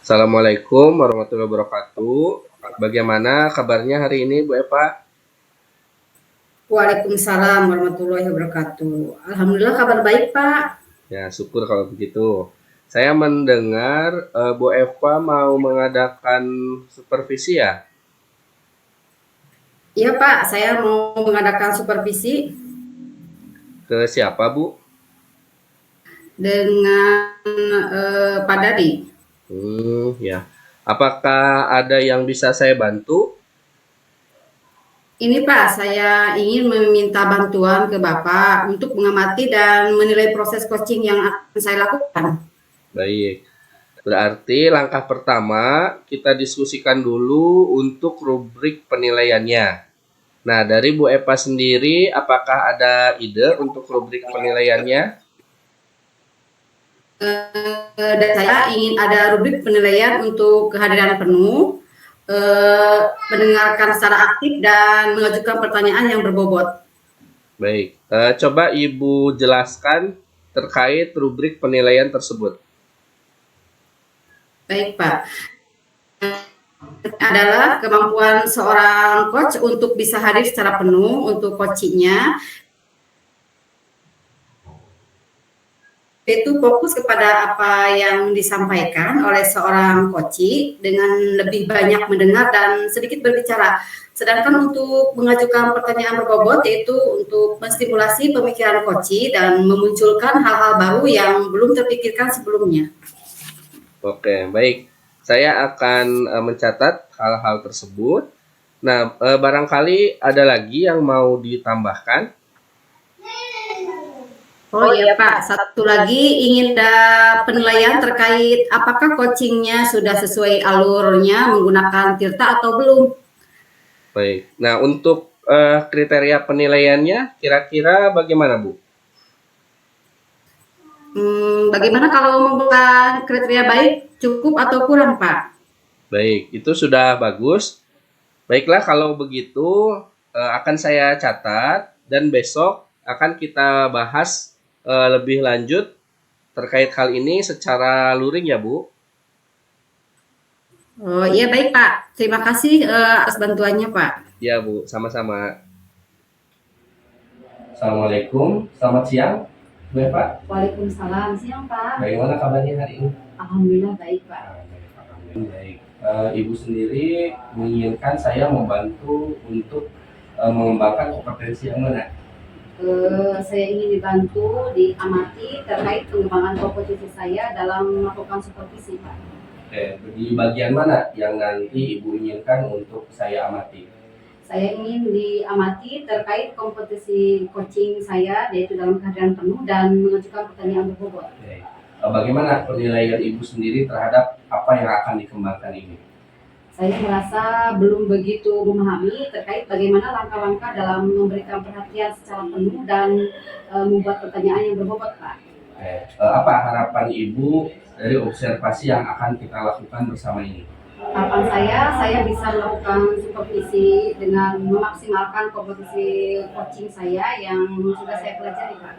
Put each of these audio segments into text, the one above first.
Assalamualaikum warahmatullahi wabarakatuh. Bagaimana kabarnya hari ini, Bu Eva? Waalaikumsalam warahmatullahi wabarakatuh. Alhamdulillah kabar baik, Pak. Ya, syukur kalau begitu. Saya mendengar Bu Eva mau mengadakan supervisi ya? Iya, Pak, saya mau mengadakan supervisi Ke siapa, Bu? dengan Pak Dadi. Ya. Apakah ada yang bisa saya bantu? Ini, Pak, saya ingin meminta bantuan ke Bapak untuk mengamati dan menilai proses coaching yang akan saya lakukan. Baik. Berarti langkah pertama kita diskusikan dulu untuk rubrik penilaiannya. Nah, dari Bu Eva sendiri, apakah ada ide untuk rubrik penilaiannya? Dan saya ingin ada rubrik penilaian untuk kehadiran penuh, mendengarkan secara aktif dan mengajukan pertanyaan yang berbobot. Baik, coba Ibu jelaskan terkait rubrik penilaian tersebut. Baik, Pak. Adalah kemampuan seorang coach untuk bisa hadir secara penuh untuk coachingnya, itu fokus kepada apa yang disampaikan oleh seorang coach dengan lebih banyak mendengar dan sedikit berbicara. Sedangkan untuk mengajukan pertanyaan berbobot yaitu untuk menstimulasi pemikiran coach dan memunculkan hal-hal baru yang belum terpikirkan sebelumnya. Oke, baik. Saya akan mencatat hal-hal tersebut. Nah, barangkali ada lagi yang mau ditambahkan. Oh iya Pak, satu lagi ingin ada penilaian terkait apakah coachingnya sudah sesuai alurnya menggunakan Tirta atau belum. Baik. Nah, untuk kriteria penilaiannya kira-kira bagaimana, Bu? Bagaimana kalau membuat kriteria baik cukup atau kurang Pak? Baik, itu sudah bagus. Baiklah, kalau begitu akan saya catat dan besok akan kita bahas lebih lanjut terkait hal ini secara luring ya, Bu. Oh iya baik Pak, terima kasih atas bantuannya Pak. Ya, Bu, sama-sama. Assalamualaikum, selamat siang, Bu Eva. Waalaikumsalam, siang Pak. Bagaimana kabarnya hari ini? Alhamdulillah baik Pak. Baik. Ibu sendiri menginginkan saya membantu untuk mengembangkan kompetensi yang mana? Saya ingin dibantu, diamati terkait pengembangan komposisi saya dalam melakukan supervisi Pak. Oke, di bagian mana yang nanti Ibu inginkan untuk saya amati? Saya ingin diamati terkait kompetisi coaching saya, yaitu dalam keadaan penuh dan mengajukan pertanyaan berbobot. Oke. Bagaimana penilaian Ibu sendiri terhadap apa yang akan dikembangkan ini? Saya merasa belum begitu memahami terkait bagaimana langkah-langkah dalam memberikan perhatian secara penuh dan membuat pertanyaan yang berbobot, Pak. Oke. Apa harapan Ibu dari observasi yang akan kita lakukan bersama ini? Harapan saya bisa melakukan supervisi dengan memaksimalkan kompetisi coaching saya yang sudah saya pelajari, Pak.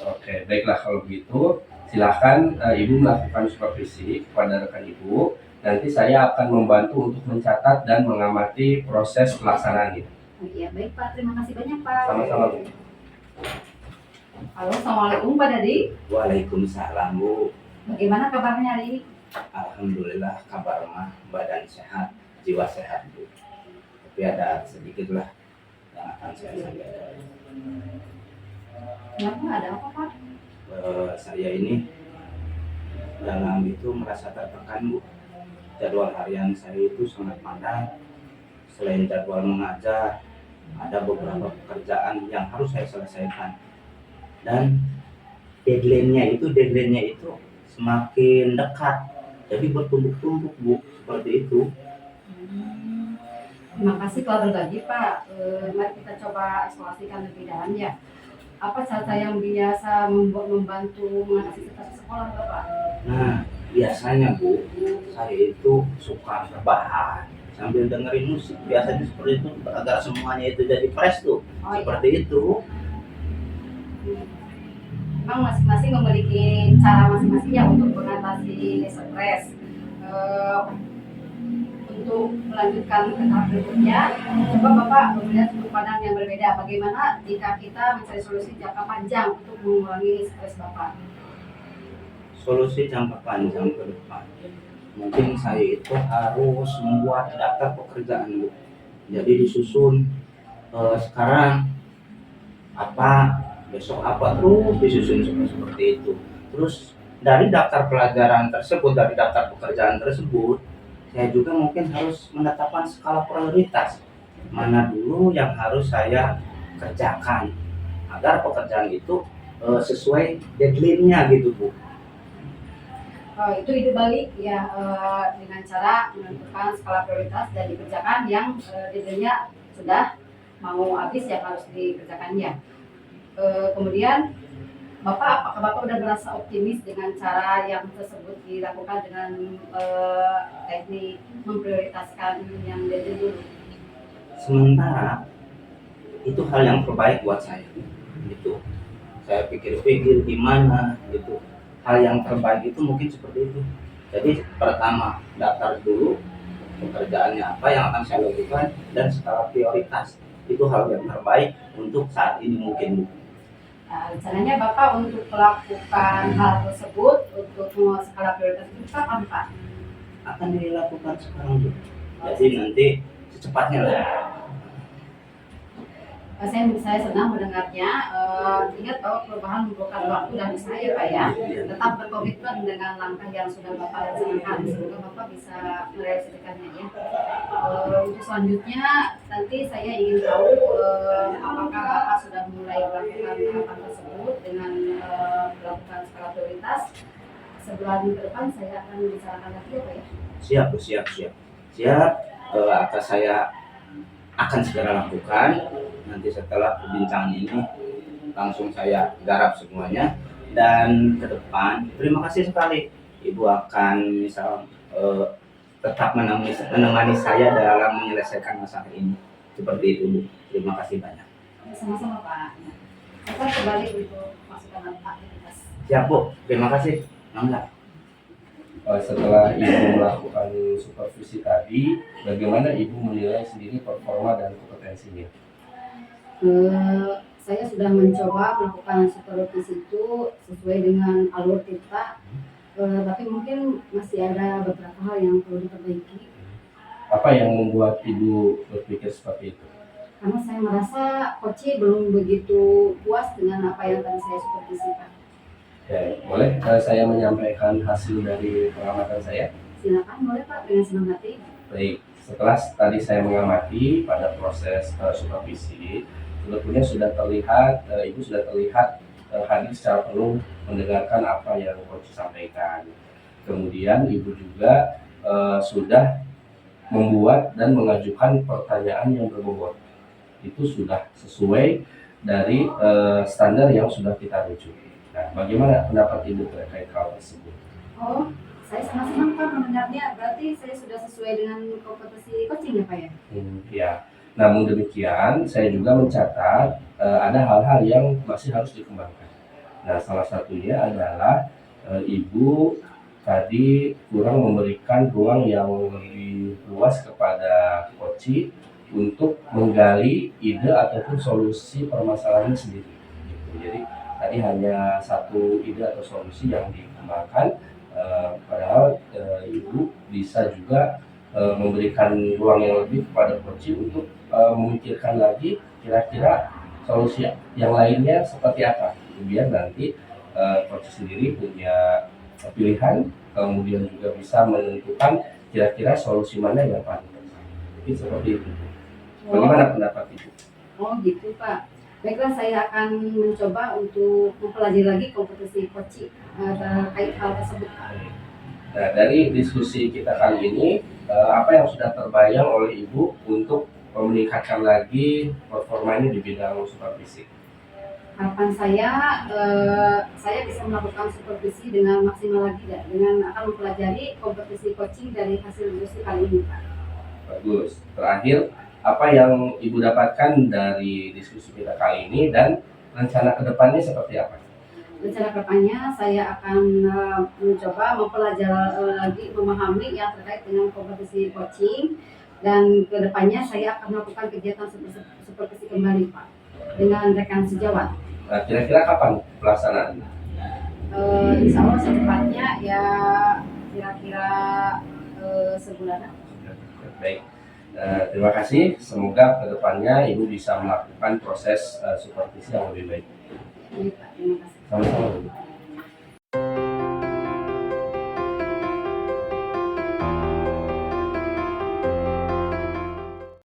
Oke, baiklah kalau begitu. Silahkan Ibu melakukan supervisi kepada rekan Ibu. Nanti saya akan membantu untuk mencatat dan mengamati proses pelaksanaannya. Iya, baik Pak. Terima kasih banyak Pak. Sama-sama, Bu. Halo, Assalamualaikum Pak Dadi. Waalaikumsalam Bu. Bagaimana kabarnya hari ini? Alhamdulillah kabar mah badan sehat, jiwa sehat Bu. Tapi ada sedikit lah yang akan saya sampaikan. Kenapa ada apa Pak? Saya ini dalam itu merasa tertekan Bu. Jadwal harian saya itu sangat padat. Selain jadwal mengajar, ada beberapa pekerjaan yang harus saya selesaikan. Dan deadline-nya itu semakin dekat. Jadi bertumpuk-tumpuk Bu, seperti itu. Terima kasih telah berbagi Pak. Mari kita coba eksplorasikan lebih dalam ya. Apa cara yang biasa membantu mengatasi situasi sekolah Bapak? Nah, biasanya Bu, saya itu suka rebahan sambil dengerin musik. Biasanya seperti itu agar semuanya itu jadi fresh tuh. Oh, seperti iya. itu. Memang masing-masing memiliki cara masing-masing ya untuk mengatasi stres. eh, untuk melanjutkan ke tahap berikutnya, coba Bapak melihat sudut pandang yang berbeda. Bagaimana jika kita mencari solusi jangka panjang untuk mengurangi stres Bapak? Solusi jangka panjang ke depan, mungkin saya itu harus membuat daftar pekerjaan, Bu. Jadi disusun sekarang apa, besok apa, terus disusun seperti itu. Terus dari daftar pelajaran tersebut, dari daftar pekerjaan tersebut, saya juga mungkin harus menetapkan skala prioritas. Mana dulu yang harus saya kerjakan agar pekerjaan itu sesuai deadline-nya gitu, Bu. Itu ide balik ya, dengan cara menentukan skala prioritas dan dikerjakan yang deadline-nya sudah mau habis yang harus dikerjakannya. Kemudian apakah Bapak udah merasa optimis dengan cara yang tersebut dilakukan dengan teknik memprioritaskan yang deadline dulu? Sementara itu hal yang terbaik buat saya gitu. Saya pikir-pikir gimana gitu, hal yang terbaik itu mungkin seperti itu. Jadi pertama daftar dulu pekerjaannya apa yang akan saya lakukan dan skala prioritas, itu hal yang terbaik untuk saat ini mungkin. Nah, rencananya Bapak untuk melakukan hal tersebut untuk skala prioritas itu kapan Pak? Akan dilakukan sekarang juga. Jadi nanti secepatnya lah. Saya senang mendengarnya. Ingat bahwa perubahan memerlukan waktu dan usaha ya Pak ya. Tetap berkomitmen dengan langkah yang sudah Bapak rencanakan. Semoga Bapak bisa merealisasikannya ya. Untuk selanjutnya nanti saya ingin tahu apakah Bapak sudah mulai melakukan tahapan tersebut dengan melakukan skala prioritas. Sebulan ke depan saya akan membicarakan lagi ya Pak ya. Siap, Bu, siap. Akan saya akan segera lakukan. Nanti setelah perbincangan ini langsung saya garap semuanya, dan ke depan terima kasih sekali Ibu akan tetap menemani saya dalam menyelesaikan masalah ini. Seperti itu, Bu. Terima kasih banyak. Sama-sama Pak. Kita kembali untuk masukan aktivitas. Siap, Bu. Terima kasih. Mangga. Setelah Ibu melakukan supervisi tadi, bagaimana Ibu menilai sendiri performa dan kompetensinya? Saya sudah mencoba melakukan supervisi itu sesuai dengan alur kita, tapi mungkin masih ada beberapa hal yang perlu diperbaiki. Apa yang membuat Ibu berpikir seperti itu? Karena saya merasa Koci belum begitu puas dengan apa yang tadi saya supervisi Pak. Ya, boleh saya menyampaikan hasil dari pengamatan saya? Silakan, boleh Pak, dengan senang hati. Baik, setelah tadi saya mengamati pada proses supervisi, sebetulnya sudah terlihat, Ibu sudah terlihat hadir secara penuh mendengarkan apa yang Coach sampaikan. Kemudian Ibu juga sudah membuat dan mengajukan pertanyaan yang berbobot. Itu sudah sesuai dari standar yang sudah kita rujuk. Nah, bagaimana pendapat Ibu terkait hal tersebut? Oh, saya sangat senang Pak mendengarnya. Berarti saya sudah sesuai dengan kompetensi coaching ya Pak ya? Ya. Namun demikian, saya juga mencatat ada hal-hal yang masih harus dikembangkan. Nah, salah satunya adalah Ibu tadi kurang memberikan ruang yang lebih luas kepada coach untuk menggali ide ataupun solusi permasalahan sendiri. Gitu. Jadi tadi hanya satu ide atau solusi yang dikembangkan, padahal Ibu bisa juga memberikan ruang yang lebih kepada coach untuk memikirkan lagi kira-kira solusi yang lainnya seperti apa, biar nanti coach sendiri punya pilihan, kemudian juga bisa menentukan kira-kira solusi mana yang paling tepat. Jadi seperti itu. Bagaimana pendapat Ibu? Oh gitu Pak. Baiklah, saya akan mencoba untuk mempelajari lagi kompetensi coach terkait hal tersebut. Nah, dari diskusi kita kali ini, apa yang sudah terbayang oleh Ibu untuk meningkatkan lagi performa ini di bidang supervisi? Harapan saya bisa melakukan supervisi dengan maksimal lagi ya, dengan akan mempelajari kompetisi coaching dari hasil diskusi kali ini Pak. Bagus. Terakhir, apa yang Ibu dapatkan dari diskusi kita kali ini dan rencana kedepannya seperti apa? rencana kedepannya saya akan mencoba mempelajari lagi, memahami yang terkait dengan kompetisi coaching, dan kedepannya saya akan melakukan kegiatan supervisi kembali Pak dengan rekan sejawat. Nah, kira-kira kapan pelaksanaannya? Insya Allah secepatnya ya, kira-kira sebulanan. Baik, terima kasih. Semoga kedepannya Ibu bisa melakukan proses supervisi yang lebih baik. Ini Pak.